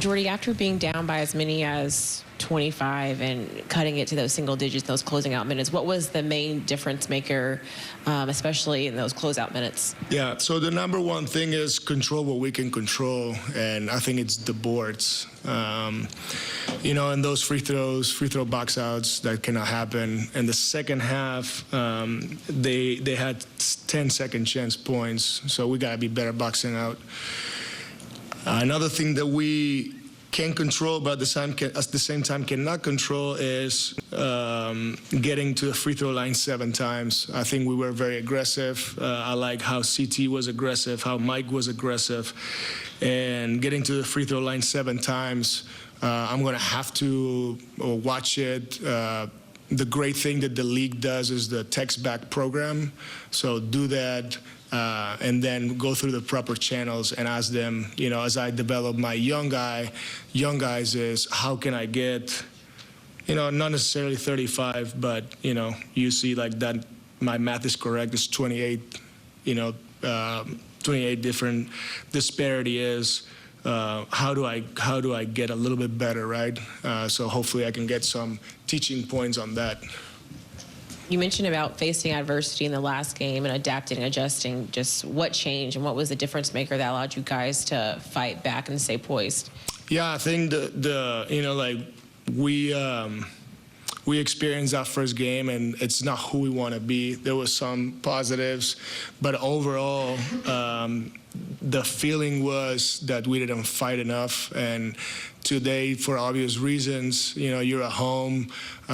Jordi, after being down by as many as 25 and cutting it to those single digits, those closing out minutes, what was the main difference maker, especially in those closeout minutes? Yeah, so the number one thing is control what we can control, and I think it's the boards. You know, and those free throw box outs, that cannot happen. In the second half, they had 10-second chance points, so we got to be better boxing out. Another thing that we can control, but at the same time cannot control, is getting to the free throw line 7 times. I think we were very aggressive. I like how CT was aggressive, how Mike was aggressive, and getting to the free throw line 7 times. I'm going to have to watch it. The great thing that the league does is the text back program. So do that. And then go through the proper channels and ask them, you know, as I develop my young guys, is how can I get, you know, not necessarily 35, but, you know, you see like that, my math is correct, it's 28, you know, 28 different disparity is, how do I get a little bit better, right? So hopefully I can get some teaching points on that. You mentioned about facing adversity in the last game and adapting and adjusting. Just what changed and what was the difference maker that allowed you guys to fight back and stay poised? Yeah, I think the you know, like we experienced that first game, and it's not who we want to be. There was some positives, but overall, the feeling was that we didn't fight enough. And today, for obvious reasons, you know, you're at home,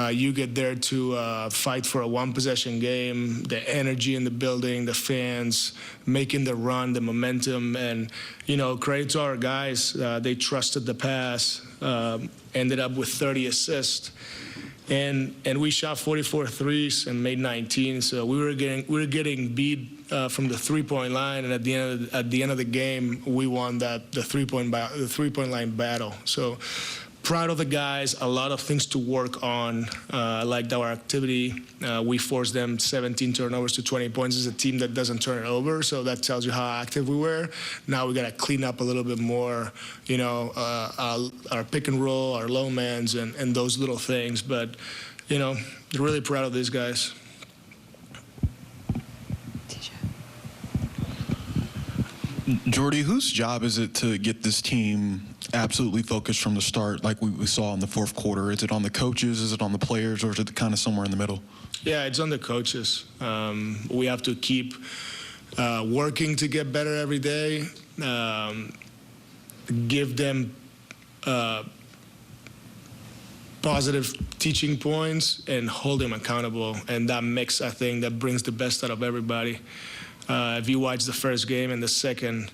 you get there to fight for a one-possession game, the energy in the building, the fans, making the run, the momentum, and, you know, credit to our guys. They trusted the pass, ended up with 30 assists. And we shot 44 threes and made 19. So we were getting beat from the three-point line, and at the end of the game, we won the three-point line battle. So proud of the guys. A lot of things to work on, like our activity. We forced them 17 turnovers to 20 points as a team that doesn't turn it over. So that tells you how active we were. Now we got to clean up a little bit more, you know, our pick and roll, our low mans, and those little things. But, you know, really proud of these guys. Jordi, whose job is it to get this team absolutely focused from the start, like we saw in the fourth quarter? Is it on the coaches, is it on the players, or is it kind of somewhere in the middle? Yeah, it's on the coaches. We have to keep working to get better every day, give them positive teaching points, and hold them accountable. And that mix, I think, that brings the best out of everybody. If you watch the first game and the second,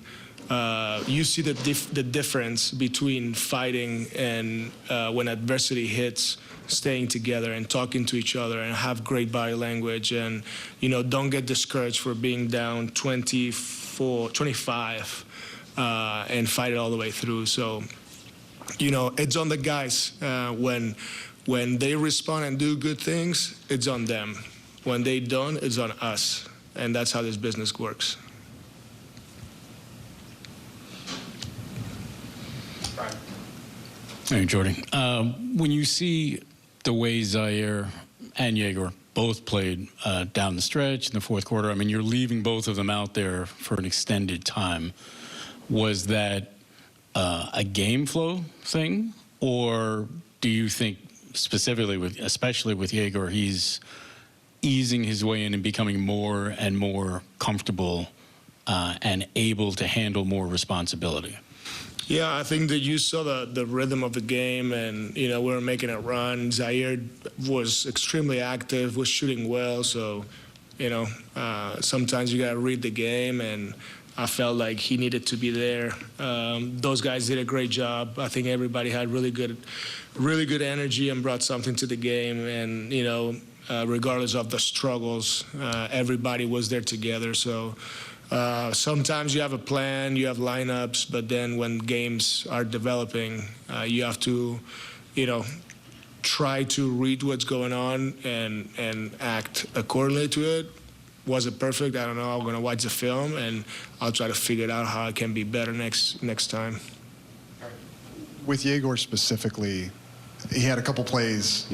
you see the difference between fighting and when adversity hits, staying together and talking to each other and have great body language, and, you know, don't get discouraged for being down 25 and fight it all the way through. So, you know, it's on the guys. When they respond and do good things, it's on them. When they don't, it's on us. And that's how this business works. Hey, Jordi. When you see the way Zaire and Jaeger both played down the stretch in the fourth quarter, I mean, you're leaving both of them out there for an extended time. Was that a game flow thing? Or do you think specifically, especially with Jaeger, he's easing his way in and becoming more and more comfortable and able to handle more responsibility? Yeah, I think that you saw the rhythm of the game, and, you know, we were making a run. Zaire was extremely active, was shooting well, so, you know, sometimes you got to read the game, and I felt like he needed to be there. Those guys did a great job. I think everybody had really good energy and brought something to the game, and, you know, regardless of the struggles, everybody was there together. So sometimes you have a plan, you have lineups, but then when games are developing, you have to, you know, try to read what's going on and act accordingly to it. Was it perfect? I don't know. I'm going to watch the film, and I'll try to figure out how I can be better next time. with Yegor specifically, he had a couple plays,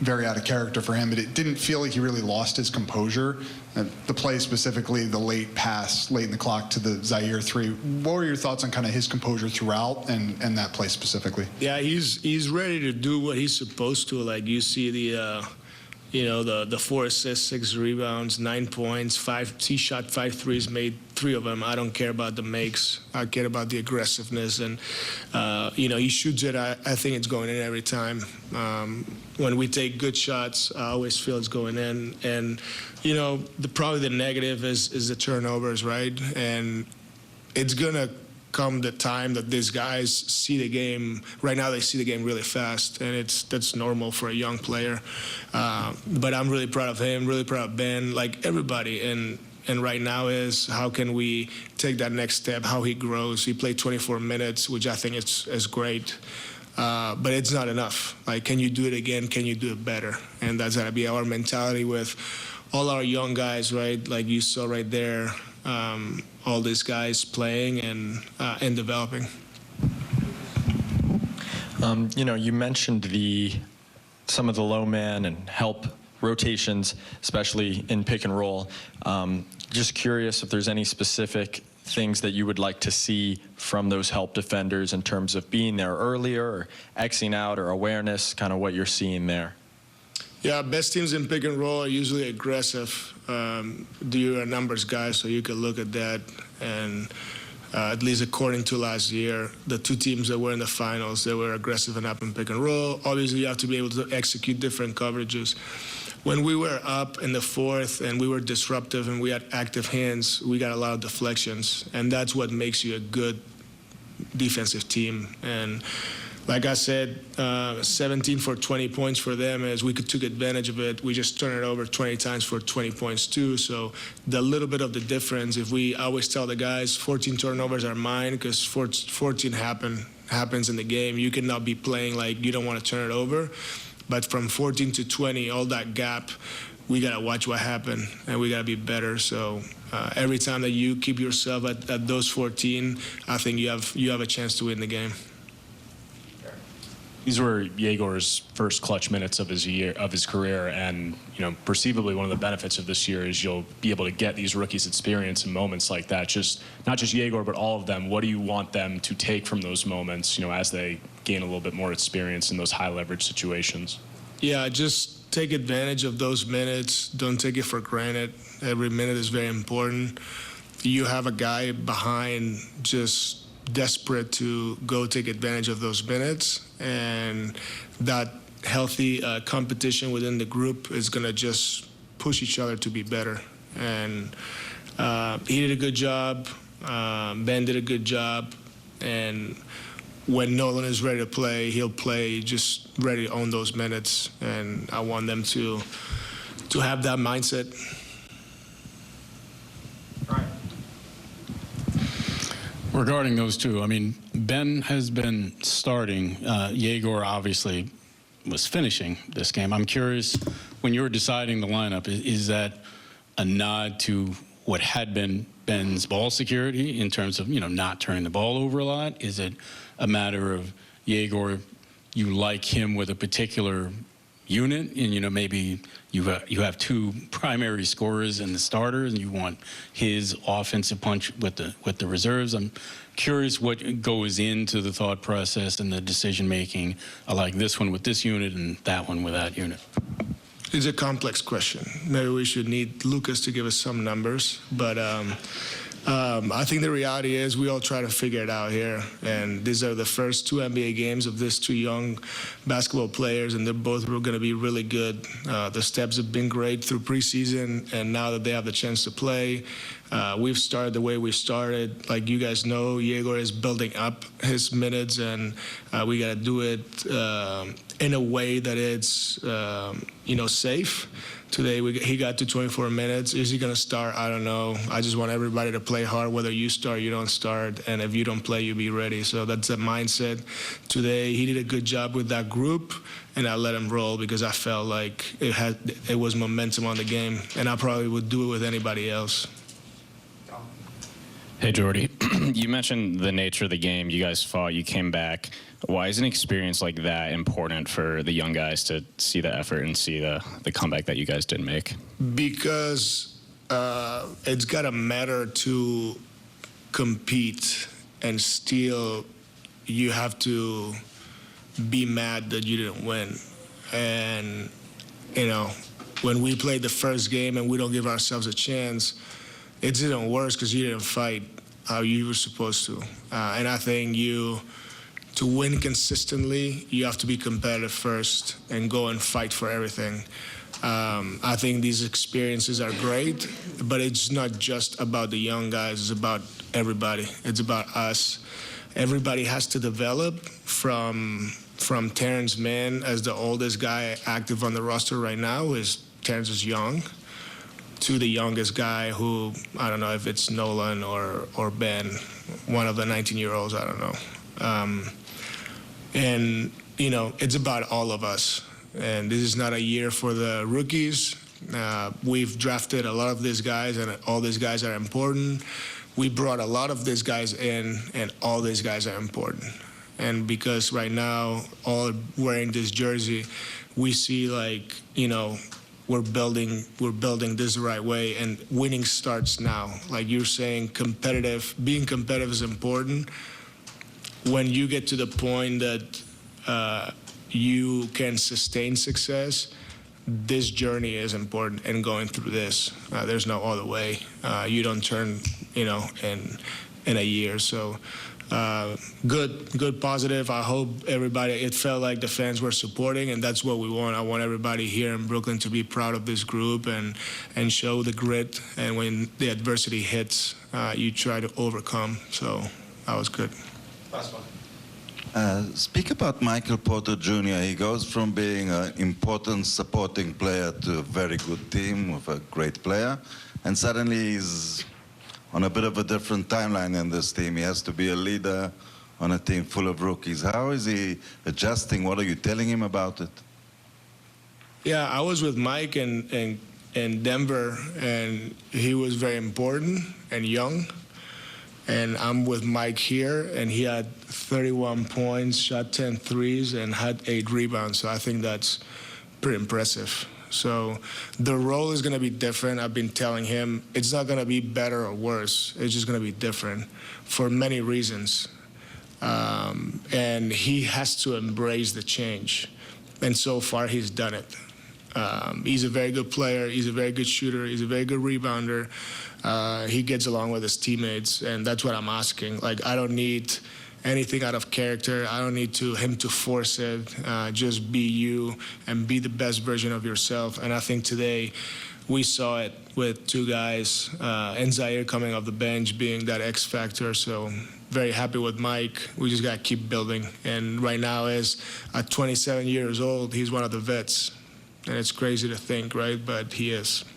very out of character for him, but it didn't feel like he really lost his composure. The play specifically, the late pass, late in the clock to the Zaire 3. What were your thoughts on kind of his composure throughout and that play specifically? Yeah, he's ready to do what he's supposed to. Like you see the 4 assists, 6 rebounds, 9 points, he shot 5 threes, made 3 of them. I don't care about the makes. I care about the aggressiveness. And, he shoots it. I think it's going in every time. When we take good shots, I always feel it's going in. And, probably the negative is the turnovers, right? And it's going to come the time that these guys see the game. Right now they see the game really fast, and that's normal for a young player. But I'm really proud of him, really proud of Ben, like everybody. And right now is how can we take that next step, how he grows. He played 24 minutes, which I think is great. But it's not enough. Like, can you do it again? Can you do it better? And that's got to be our mentality with all our young guys, right? Like you saw right there, all these guys playing and developing. You mentioned some of the low man and help rotations, especially in pick and roll. Just curious if there's any specific things that you would like to see from those help defenders in terms of being there earlier or Xing out or awareness, kind of what you're seeing there. Yeah, best teams in pick and roll are usually aggressive. You're a numbers guy, so you can look at that. And at least according to last year, the 2 teams that were in the finals, they were aggressive and up in pick and roll. Obviously, you have to be able to execute different coverages. When we were up in the 4th and we were disruptive and we had active hands, we got a lot of deflections. And that's what makes you a good defensive team. And like I said, 17 for 20 points for them as we took advantage of it. We just turned it over 20 times for 20 points too. So the little bit of the difference, I always tell the guys, 14 turnovers are mine because 14 happens in the game. You cannot be playing like you don't want to turn it over. But from 14 to 20, all that gap, we got to watch what happened and we got to be better. So every time that you keep yourself at those 14, I think you have a chance to win the game. These were Yegor's first clutch minutes of his career, and perceivably one of the benefits of this year is you'll be able to get these rookies experience in moments like that. Just not just Yegor, but all of them. What do you want them to take from those moments, as they gain a little bit more experience in those high leverage situations? Yeah, just take advantage of those minutes. Don't take it for granted. Every minute is very important. You have a guy behind just desperate to go take advantage of those minutes, and that healthy competition within the group is going to just push each other to be better. And he did a good job. Ben did a good job. And when Nolan is ready to play, he'll play just ready to own those minutes. And I want them to have that mindset. Regarding those 2, I mean, Ben has been starting. Yegor obviously was finishing this game. I'm curious, when you were deciding the lineup, is that a nod to what had been Ben's ball security in terms of, not turning the ball over a lot? Is it a matter of Yegor, you like him with a particular unit, and maybe you have 2 primary scorers in the starters, and you want his offensive punch with the reserves? I'm curious what goes into the thought process and the decision making. I like this one with this unit and that one with that unit. It's a complex question. Maybe we should need Lucas to give us some numbers, but I think the reality is we all try to figure it out here, and these are the first 2 NBA games of these 2 young basketball players, and they're both going to be really good. The steps have been great through preseason, and now that they have the chance to play, we've started the way we started. Like you guys know, Yegor is building up his minutes, and we got to do it in a way that it's safe. Today he got to 24 minutes. Is he going to start? I don't know. I just want everybody to play hard, whether you start, you don't start, and if you don't play, you be ready. So that's the mindset. Today he did a good job with that group, and I let him roll because I felt like it was momentum on the game, and I probably would do it with anybody else. Hey, Jordi. You mentioned the nature of the game. You guys fought. You came back. Why is an experience like that important for the young guys to see the effort and see the comeback that you guys did make? Because it's got to matter to compete, and still you have to be mad that you didn't win. And, you know, when we played the first game and we don't give ourselves a chance, it's even worse because you didn't fight how you were supposed to. And I think to win consistently, you have to be competitive first and go and fight for everything. I think these experiences are great, but it's not just about the young guys, it's about everybody. It's about us. Everybody has to develop from Terrence Mann as the oldest guy active on the roster right now. Terrence is young, to the youngest guy who, I don't know if it's Nolan or Ben, one of the 19-year-olds, I don't know. And, you know, it's about all of us. And this is not a year for the rookies. We've drafted a lot of these guys, and all these guys are important. We brought a lot of these guys in, and all these guys are important. And because right now, all wearing this jersey, we see, like, you know, we're building this the right way, and winning starts now. Like you're saying, being competitive is important. When you get to the point that you can sustain success, this journey is important, and going through this, there's no other way. You don't turn, you know, in a year. So good, positive. I hope everybody, it felt like the fans were supporting, and that's what we want. I want everybody here in Brooklyn to be proud of this group and show the grit. And when the adversity hits, you try to overcome. So that was good. Last one. Speak about Michael Porter Jr. He goes from being an important supporting player to a very good team with a great player, and suddenly he's on a bit of a different timeline in this team. He has to be a leader on a team full of rookies. How is he adjusting? What are you telling him about it? Yeah, I was with Mike in Denver, and he was very important and young. And I'm with Mike here, and he had 31 points, shot 10 threes, and had 8 rebounds. So I think that's pretty impressive. So the role is going to be different. I've been telling him it's not going to be better or worse. It's just going to be different for many reasons. And he has to embrace the change. And so far, he's done it. He's a very good player. He's a very good shooter. He's a very good rebounder. He gets along with his teammates, and that's what I'm asking. Like, I don't need anything out of character. I don't need him to force it. Just be you and be the best version of yourself. And I think today we saw it with 2 guys, and Zaire coming off the bench being that X factor. So very happy with Mike. We just got to keep building. And right now, at 27 years old, he's one of the vets. And it's crazy to think, right? But he is.